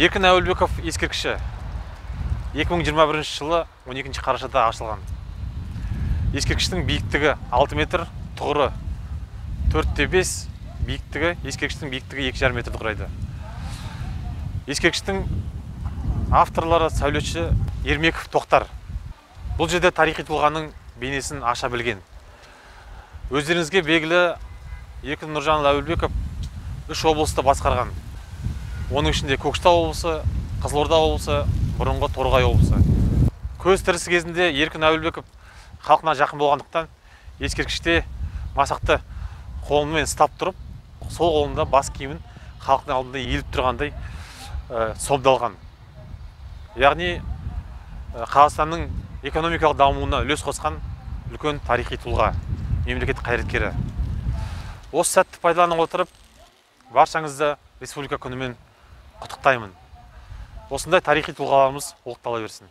Еркін Әуелбеков ескерткіші 2021 жылы 12 қарашада ашылған. Ескерткіштің биіктігі 6 метр, тұғыры 4,5, биіктігі, ескерткіштің биіктігі 2,5 метрді құрайды. Ескерткіштің авторлары сәулетші Ермеков Тоқтар. Бұл жерде тарихи тұлғаның бейнесін аша білген. Өздеріңізге белгілі Еркін Нұржанұлы Әуелбеков 3 облысты басқарған. Оның ішінде Көкшетау облысы, Қызылорда облысы, бұрынғы Торғай облысы. Көз тірісі кезінде Еркін Әуелбеков халқына жақын болғандықтан ескерткіште масақты қолымен ұстап тұрып, сол қолында бас киімін халықтың алдында иіліп тұрғандай сомдалған. Яғни Қазақстанның экономикалық дамуына үлес қосқан үлкен тарихи тұлға, мемлекеттік қайраткері. Осы сәтті пайдалана отырып, баршаңызды республика күнімен құттықтаймын. Осындай тарихи тұлғаларымыз ұлықтала берсін.